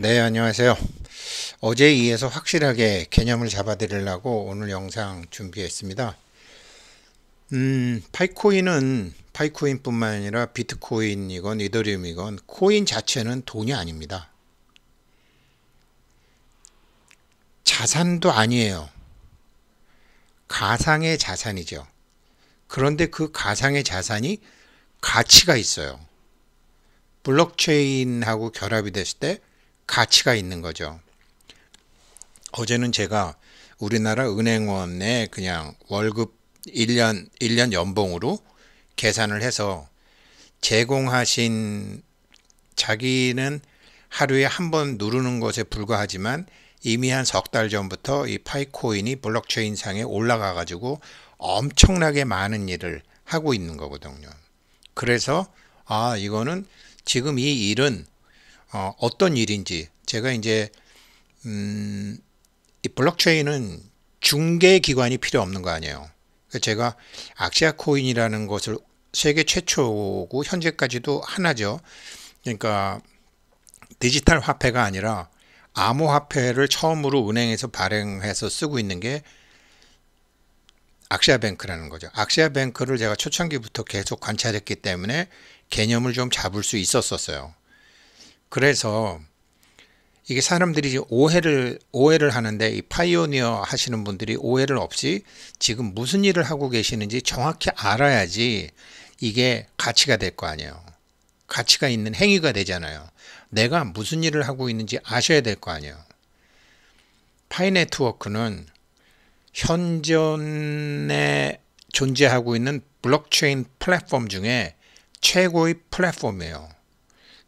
네, 안녕하세요. 어제에 이어서 확실하게 개념을 잡아드리려고 오늘 영상 준비했습니다. 파이코인뿐만 아니라 비트코인이건 이더리움이건 코인 자체는 돈이 아닙니다. 자산도 아니에요. 가상의 자산이죠. 그런데 그 가상의 자산이 가치가 있어요. 블록체인하고 결합이 됐을 때 가치가 있는 거죠. 어제는 제가 우리나라 은행원의 그냥 월급 1년 연봉으로 계산을 해서 제공하신, 자기는 하루에 한 번 누르는 것에 불과하지만 이미 한 석 달 전부터 이 파이코인이 블록체인 상에 올라가 가지고 엄청나게 많은 일을 하고 있는 거거든요. 그래서 이거는 지금 이 일은 어떤 일인지, 제가 이제 이 블록체인은 중개 기관이 필요 없는 거 아니에요. 제가 악시아 코인이라는 것을 세계 최초고 현재까지도 하나죠. 그러니까 디지털 화폐가 아니라 암호화폐를 처음으로 은행에서 발행해서 쓰고 있는 게 악시아뱅크라는 거죠. 악시아뱅크를 제가 초창기부터 계속 관찰했기 때문에 개념을 좀 잡을 수 있었어요. 그래서 이게 사람들이 오해를 하는데, 이 파이오니어 하시는 분들이 오해를 없이 지금 무슨 일을 하고 계시는지 정확히 알아야지 이게 가치가 될 거 아니에요. 가치가 있는 행위가 되잖아요. 내가 무슨 일을 하고 있는지 아셔야 될 거 아니에요. 파이네트워크는 현존에 존재하고 있는 블록체인 플랫폼 중에 최고의 플랫폼이에요.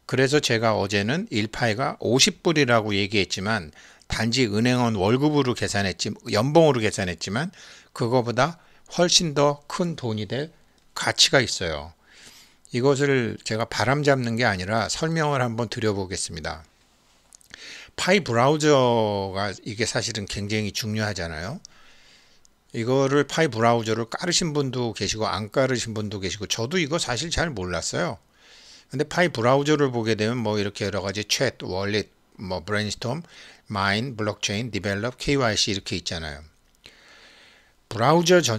그래서 제가 어제는 1파이가 50불이라고 얘기했지만 단지 은행원 월급으로 연봉으로 계산했지만 그거보다 훨씬 더 큰 돈이 될 가치가 있어요. 이것을 제가 바람 잡는 게 아니라 설명을 한번 드려보겠습니다. 파이 브라우저가 이게 사실은 굉장히 중요하잖아요. 이거를 파이 브라우저를 깔으신 분도 계시고 안 깔으신 분도 계시고, 저도 이거 사실 잘 몰랐어요. 근데 파이 브라우저를 보게 되면 뭐 이렇게 여러 가지 챗, 월릿, 뭐 브레인스톰, 마인, 블록체인, 디벨롭, KYC 이렇게 있잖아요.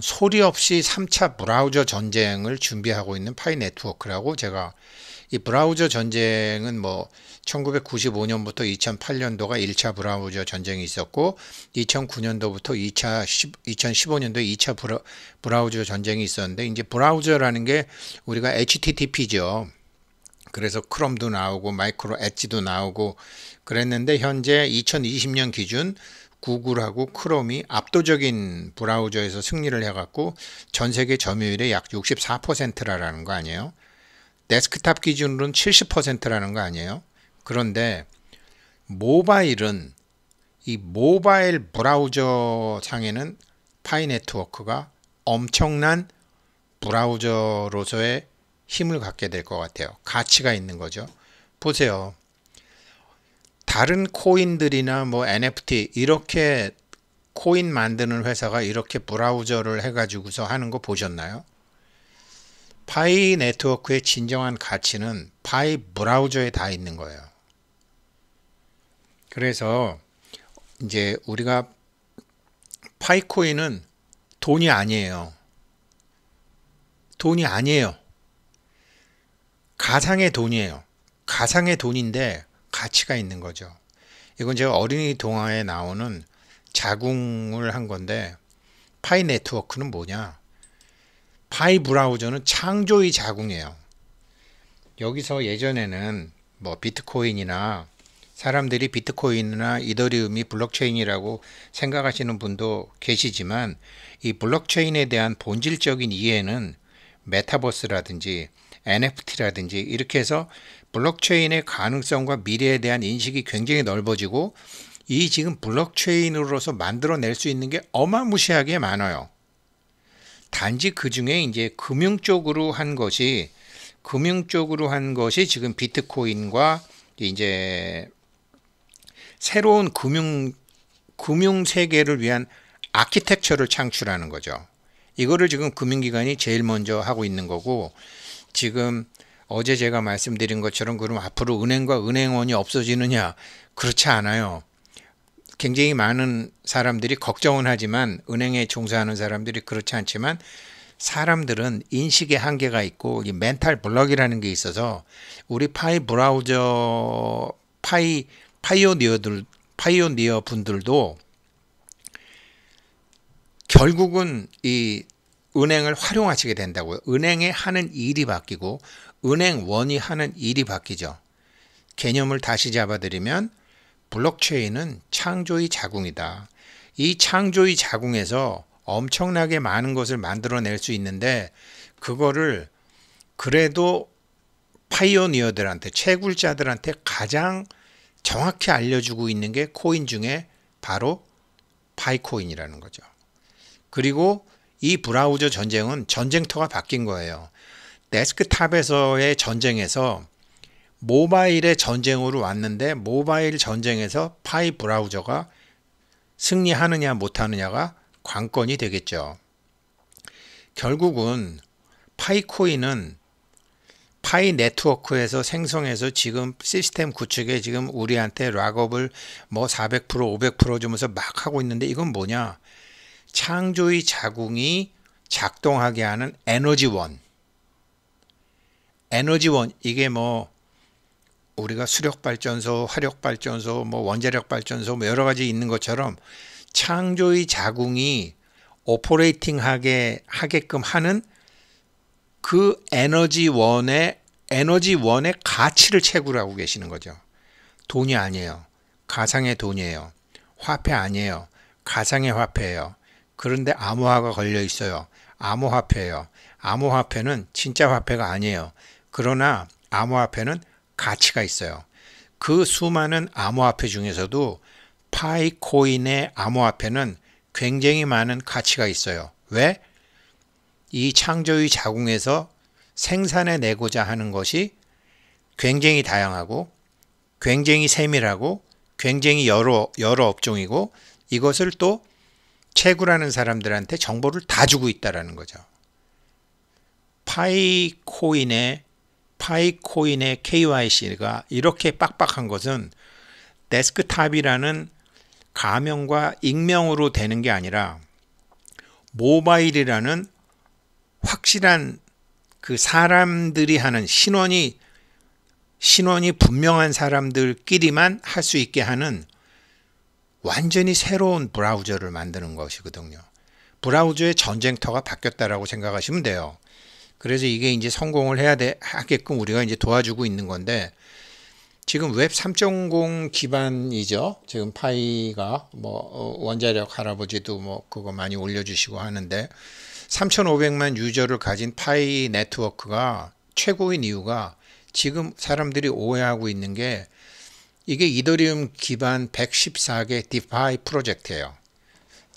소리 없이 3차 브라우저 전쟁을 준비하고 있는 파이 네트워크라고, 제가 이 브라우저 전쟁은 뭐 1995년부터 2008년도가 1차 브라우저 전쟁이 있었고 2009년도부터 2015년도에 2차 브라우저 전쟁이 있었는데, 이제 브라우저라는 게 우리가 HTTP죠. 그래서 크롬도 나오고 마이크로 엣지도 나오고 그랬는데, 현재 2020년 기준 구글하고 크롬이 압도적인 브라우저에서 승리를 해갖고 전 세계 점유율의 약 64%라는 거 아니에요. 데스크탑 기준으로는 70%라는 거 아니에요. 그런데 이 모바일 브라우저 상에는 파이 네트워크가 엄청난 브라우저로서의 힘을 갖게 될 것 같아요. 가치가 있는 거죠. 보세요. 다른 코인들이나 뭐 NFT 이렇게 코인 만드는 회사가 이렇게 브라우저를 해가지고서 하는 거 보셨나요? 파이 네트워크의 진정한 가치는 파이 브라우저에 다 있는 거예요. 그래서 이제 우리가 파이코인은 돈이 아니에요. 돈이 아니에요. 가상의 돈이에요. 가상의 돈인데 가치가 있는 거죠. 이건 제가 어린이 동화에 나오는 자궁을 한 건데, 파이 네트워크는 뭐냐? 파이 브라우저는 창조의 자궁이에요. 여기서 예전에는 뭐 비트코인이나, 사람들이 비트코인이나 이더리움이 블록체인이라고 생각하시는 분도 계시지만, 이 블록체인에 대한 본질적인 이해는 메타버스라든지 NFT라든지 이렇게 해서 블록체인의 가능성과 미래에 대한 인식이 굉장히 넓어지고, 이 지금 블록체인으로서 만들어낼 수 있는 게 어마무시하게 많아요. 단지 그 중에 이제 금융 쪽으로 한 것이 지금 비트코인과 이제 새로운 금융 세계를 위한 아키텍처를 창출하는 거죠. 이거를 지금 금융기관이 제일 먼저 하고 있는 거고, 지금 어제 제가 말씀드린 것처럼 그럼 앞으로 은행과 은행원이 없어지느냐? 그렇지 않아요. 굉장히 많은 사람들이 걱정은 하지만 은행에 종사하는 사람들이 그렇지 않지만 사람들은 인식의 한계가 있고 이 멘탈 블럭이라는 게 있어서 우리 파이 브라우저 파이오니어 분들도 결국은 이 은행을 활용하시게 된다고요. 은행에 하는 일이 바뀌고 은행원이 하는 일이 바뀌죠. 개념을 다시 잡아드리면 블록체인은 창조의 자궁이다. 이 창조의 자궁에서 엄청나게 많은 것을 만들어낼 수 있는데 그거를 그래도 파이오니어들한테 채굴자들한테 가장 정확히 알려주고 있는 게 코인 중에 바로 파이코인이라는 거죠. 그리고 이 브라우저 전쟁은 전쟁터가 바뀐 거예요. 데스크탑에서의 전쟁에서 모바일의 전쟁으로 왔는데 모바일 전쟁에서 파이 브라우저가 승리하느냐 못하느냐가 관건이 되겠죠. 결국은 파이코인은 파이 네트워크에서 생성해서 지금 시스템 구축에 지금 우리한테 락업을 뭐 400% 500% 주면서 막 하고 있는데 이건 뭐냐? 창조의 자궁이 작동하게 하는 에너지원 이게 뭐 우리가 수력발전소, 화력발전소, 뭐 원자력발전소 뭐 여러 가지 있는 것처럼 창조의 자궁이 오퍼레이팅 하게끔 하는 그 에너지원의 가치를 채굴하고 계시는 거죠. 돈이 아니에요. 가상의 돈이에요. 화폐 아니에요. 가상의 화폐예요. 그런데 암호화가 걸려 있어요. 암호화폐예요. 암호화폐는 진짜 화폐가 아니에요. 그러나 암호화폐는 가치가 있어요. 그 수많은 암호화폐 중에서도 파이코인의 암호화폐는 굉장히 많은 가치가 있어요. 왜? 이 창조의 자궁에서 생산해내고자 하는 것이 굉장히 다양하고 굉장히 세밀하고 굉장히 여러 업종이고 이것을 또 채굴하는 사람들한테 정보를 다 주고 있다는 거죠. 파이코인의 KYC가 이렇게 빡빡한 것은 데스크탑이라는 가명과 익명으로 되는 게 아니라 모바일이라는 확실한 그 사람들이 하는 신원이 분명한 사람들끼리만 할 수 있게 하는 완전히 새로운 브라우저를 만드는 것이거든요. 브라우저의 전쟁터가 바뀌었다라고 생각하시면 돼요. 그래서 이게 이제 성공을 하게끔 우리가 이제 도와주고 있는 건데 지금 웹 3.0 기반이죠. 지금 파이가 뭐 원자력 할아버지도 뭐 그거 많이 올려주시고 하는데 3,500만 유저를 가진 파이 네트워크가 최고인 이유가 지금 사람들이 오해하고 있는 게 이게 이더리움 기반 114개 디파이 프로젝트예요.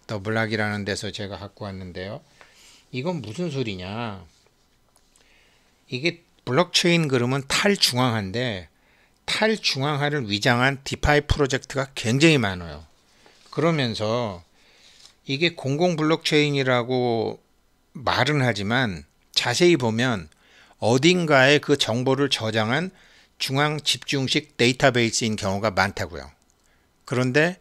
더블락이라는 데서 제가 갖고 왔는데요. 이건 무슨 소리냐? 이게 블록체인 그러면 탈중앙화인데 탈중앙화를 위장한 디파이 프로젝트가 굉장히 많아요. 그러면서 이게 공공 블록체인이라고 말은 하지만 자세히 보면 어딘가에 그 정보를 저장한 중앙 집중식 데이터베이스인 경우가 많다고요. 그런데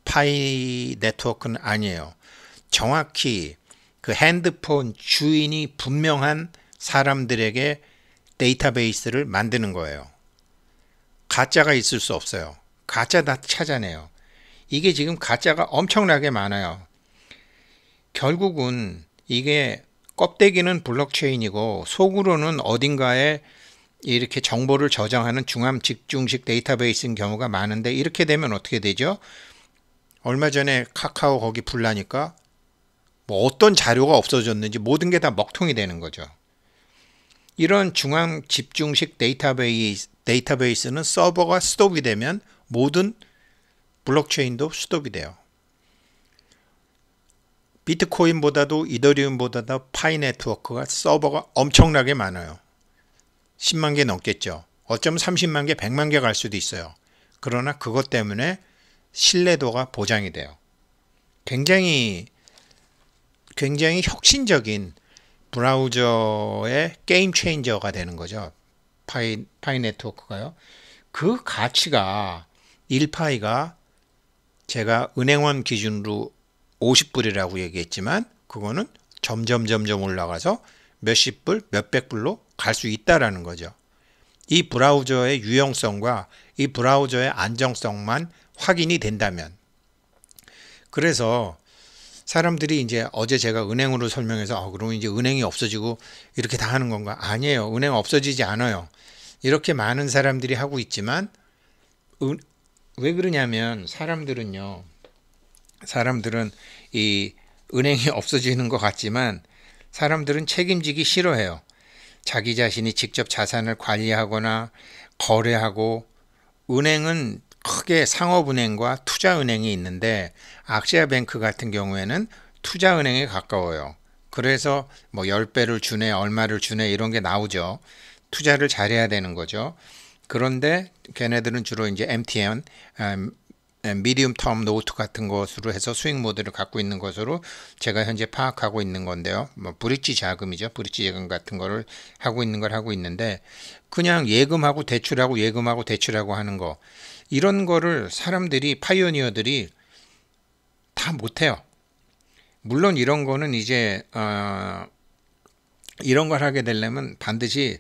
파이 네트워크는 아니에요. 정확히 그 핸드폰 주인이 분명한 사람들에게 데이터베이스를 만드는 거예요. 가짜가 있을 수 없어요. 가짜 다 찾아내요. 이게 지금 가짜가 엄청나게 많아요. 결국은 이게 껍데기는 블록체인이고 속으로는 어딘가에 이렇게 정보를 저장하는 중앙 집중식 데이터베이스인 경우가 많은데 이렇게 되면 어떻게 되죠? 얼마 전에 카카오 거기 불나니까 뭐 어떤 자료가 없어졌는지 모든 게 다 먹통이 되는 거죠. 이런 중앙 집중식 데이터베이스는 서버가 스톱이 되면 모든 블록체인도 스톱이 돼요. 비트코인보다도 이더리움보다도 파이 네트워크가 서버가 엄청나게 많아요. 10만 개 넘겠죠. 어쩌면 30만 개, 100만 개 갈 수도 있어요. 그러나 그것 때문에 신뢰도가 보장이 돼요. 굉장히 혁신적인 브라우저의 게임 체인저가 되는 거죠. 파이 네트워크가요. 그 가치가 1파이가 제가 은행원 기준으로 50불이라고 얘기했지만 그거는 점점 올라가서 몇십 불, 몇백 불로 갈 수 있다라는 거죠. 이 브라우저의 유용성과 이 브라우저의 안정성만 확인이 된다면. 그래서 사람들이 이제 어제 제가 은행으로 설명해서 그러면 이제 은행이 없어지고 이렇게 다 하는 건가? 아니에요. 은행 없어지지 않아요. 이렇게 많은 사람들이 하고 있지만 왜 그러냐면 사람들은 이 은행이 없어지는 것 같지만 사람들은 책임지기 싫어해요. 자기 자신이 직접 자산을 관리하거나 거래하고, 은행은 크게 상업은행과 투자은행이 있는데 아시아뱅크 같은 경우에는 투자은행에 가까워요. 그래서 뭐 10배를 주네, 얼마를 주네 이런 게 나오죠. 투자를 잘해야 되는 거죠. 그런데 걔네들은 주로 이제 MTN, 미디움 텀 노트 같은 것으로 해서 수익 모델을 갖고 있는 것으로 제가 현재 파악하고 있는 건데요. 뭐 브릿지 자금이죠. 브릿지 자금 같은 거를 하고 있는데 그냥 예금하고 대출하고 예금하고 대출하고 하는 거, 이런 거를 사람들이, 파이오니어들이 다 못해요. 물론 이런 거는 이제 이런 걸 하게 되려면 반드시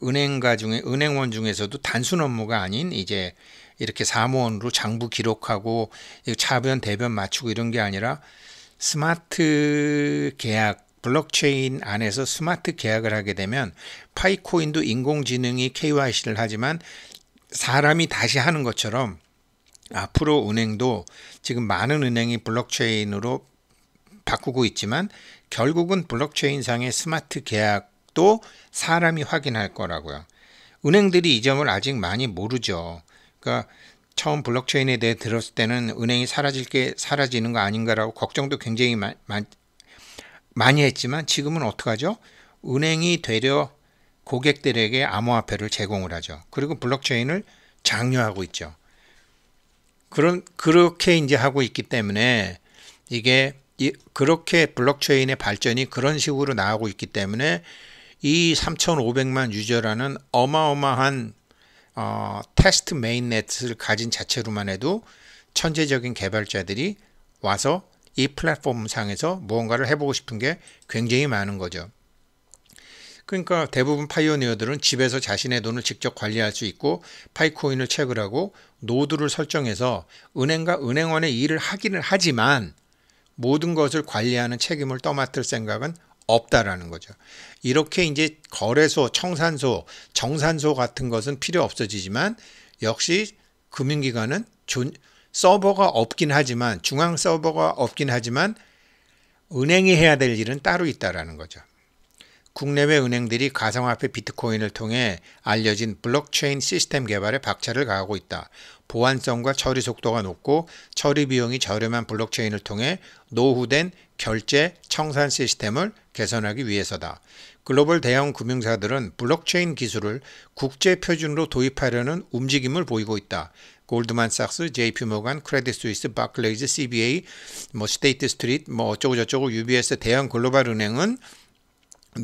은행원 중에서도 단순 업무가 아닌 이제 이렇게 사무원으로 장부 기록하고 차변 대변 맞추고 이런 게 아니라 스마트 계약, 블록체인 안에서 스마트 계약을 하게 되면 파이코인도 인공지능이 KYC를 하지만 사람이 다시 하는 것처럼 앞으로 은행도, 지금 많은 은행이 블록체인으로 바꾸고 있지만 결국은 블록체인상의 스마트 계약도 사람이 확인할 거라고요. 은행들이 이 점을 아직 많이 모르죠. 그러니까 처음 블록체인에 대해 들었을 때는 은행이 사라지는 거 아닌가라고 걱정도 굉장히 많이 했지만 지금은 어떡하죠? 은행이 되려 고객들에게 암호화폐를 제공을 하죠. 그리고 블록체인을 장려하고 있죠. 그렇게 이제 하고 있기 때문에 이게 그렇게 블록체인의 발전이 그런 식으로 나오고 있기 때문에 이 3,500만 유저라는 어마어마한 테스트 메인넷을 가진 자체로만 해도 천재적인 개발자들이 와서 이 플랫폼 상에서 무언가를 해보고 싶은 게 굉장히 많은 거죠. 그러니까 대부분 파이오니어들은 집에서 자신의 돈을 직접 관리할 수 있고 파이코인을 채굴하고 노드를 설정해서 은행과 은행원의 일을 하기는 하지만 모든 것을 관리하는 책임을 떠맡을 생각은 없다라는 거죠. 이렇게 이제 거래소, 청산소, 정산소 같은 것은 필요 없어지지만 역시 금융기관은 서버가 없긴 하지만, 중앙 서버가 없긴 하지만 은행이 해야 될 일은 따로 있다라는 거죠. 국내외 은행들이 가상화폐 비트코인을 통해 알려진 블록체인 시스템 개발에 박차를 가하고 있다. 보안성과 처리 속도가 높고 처리 비용이 저렴한 블록체인을 통해 노후된 결제, 청산 시스템을 개선하기 위해서다. 글로벌 대형 금융사들은 블록체인 기술을 국제 표준으로 도입하려는 움직임을 보이고 있다. 골드만삭스, JP모간, 크레딧 스위스, 바클레이즈, CBA, 스테이트 스트리트, 어쩌고 저쩌고 UBS 대형 글로벌 은행은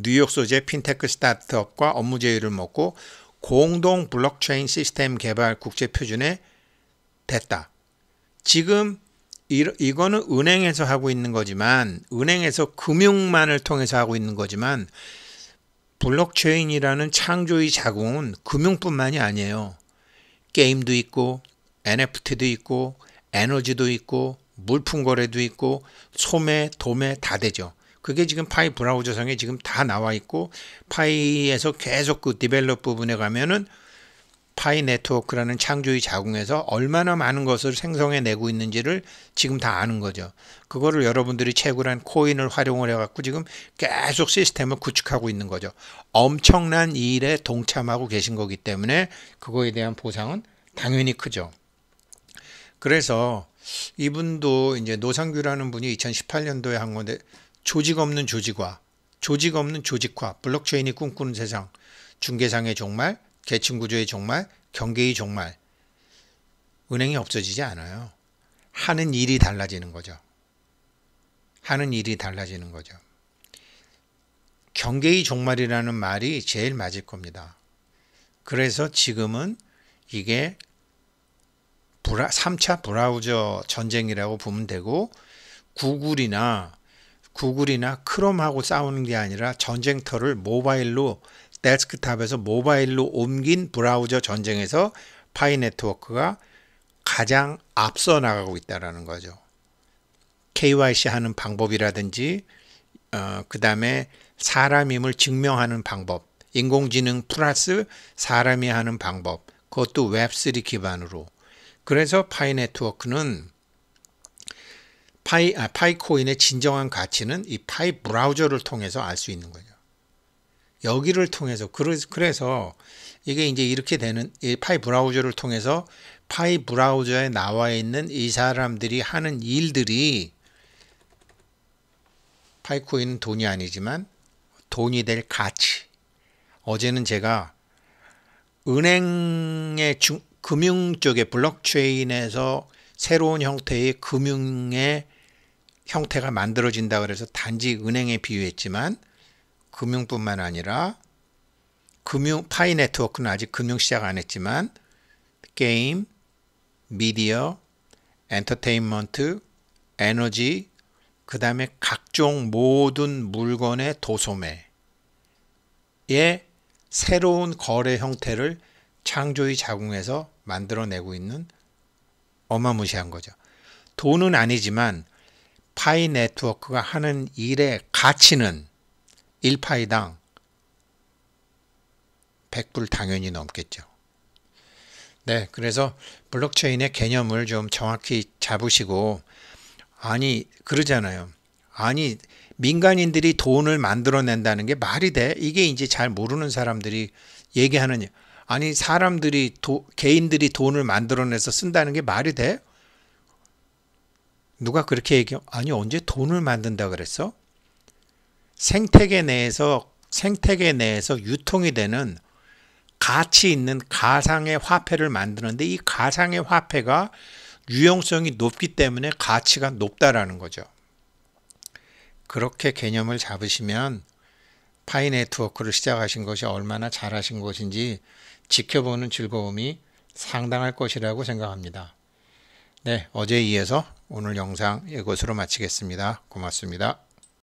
뉴욕 소재 핀테크 스타트업과 업무 제휴를 맺고 공동 블록체인 시스템 개발 국제 표준에 됐다. 지금 이거는 은행에서 하고 있는 거지만, 은행에서 금융만을 통해서 하고 있는 거지만, 블록체인이라는 창조의 자궁은 금융뿐만이 아니에요. 게임도 있고 NFT도 있고 에너지도 있고 물품 거래도 있고 소매, 도매 다 되죠. 그게 지금 파이 브라우저상에 지금 다 나와 있고, 파이에서 계속 그 디벨롭 부분에 가면은 파이 네트워크라는 창조의 자궁에서 얼마나 많은 것을 생성해내고 있는지를 지금 다 아는 거죠. 그거를 여러분들이 채굴한 코인을 활용을 해갖고 지금 계속 시스템을 구축하고 있는 거죠. 엄청난 일에 동참하고 계신 거기 때문에 그거에 대한 보상은 당연히 크죠. 그래서 이분도 이제 노상규라는 분이 2018년도에 한 건데, 조직 없는 조직화, 조직 없는 조직화, 블록체인이 꿈꾸는 세상, 중개상의 종말, 계층구조의 종말, 경계의 종말. 은행이 없어지지 않아요. 하는 일이 달라지는 거죠. 하는 일이 달라지는 거죠. 경계의 종말이라는 말이 제일 맞을 겁니다. 그래서 지금은 이게 3차 브라우저 전쟁이라고 보면 되고, 구글이나 크롬하고 싸우는 게 아니라 전쟁터를 모바일로, 데스크탑에서 모바일로 옮긴 브라우저 전쟁에서 파이 네트워크가 가장 앞서 나가고 있다는 거죠. KYC 하는 방법이라든지 그 다음에 사람임을 증명하는 방법, 인공지능 플러스 사람이 하는 방법, 그것도 웹3 기반으로. 그래서 파이 네트워크는 파이코인의 진정한 가치는 이 파이 브라우저를 통해서 알 수 있는 거죠. 여기를 통해서, 그래서 이게 이제 이렇게 되는, 이 파이 브라우저를 통해서 파이 브라우저에 나와 있는 이 사람들이 하는 일들이, 파이코인은 돈이 아니지만 돈이 될 가치. 어제는 제가 은행의 금융 쪽에 블록체인에서 새로운 형태의 금융의 형태가 만들어진다 그래서 단지 은행에 비유했지만, 금융뿐만 아니라 파이 네트워크는 아직 금융 시작 안 했지만 게임, 미디어, 엔터테인먼트, 에너지, 그 다음에 각종 모든 물건의 도소매의 새로운 거래 형태를 창조의 자궁에서 만들어내고 있는 어마무시한 거죠. 돈은 아니지만 파이 네트워크가 하는 일의 가치는 1파이당 100불 당연히 넘겠죠. 네, 그래서 블록체인의 개념을 좀 정확히 잡으시고, 아니 그러잖아요. 아니 민간인들이 돈을 만들어낸다는 게 말이 돼? 이게 이제 잘 모르는 사람들이 얘기하는, 아니 사람들이 개인들이 돈을 만들어내서 쓴다는 게 말이 돼? 누가 그렇게 얘기해? 아니 언제 돈을 만든다 그랬어? 생태계 내에서 유통이 되는 가치 있는 가상의 화폐를 만드는데, 이 가상의 화폐가 유용성이 높기 때문에 가치가 높다라는 거죠. 그렇게 개념을 잡으시면 파이 네트워크를 시작하신 것이 얼마나 잘하신 것인지 지켜보는 즐거움이 상당할 것이라고 생각합니다. 네, 어제에 이어서 오늘 영상 이것으로 마치겠습니다. 고맙습니다.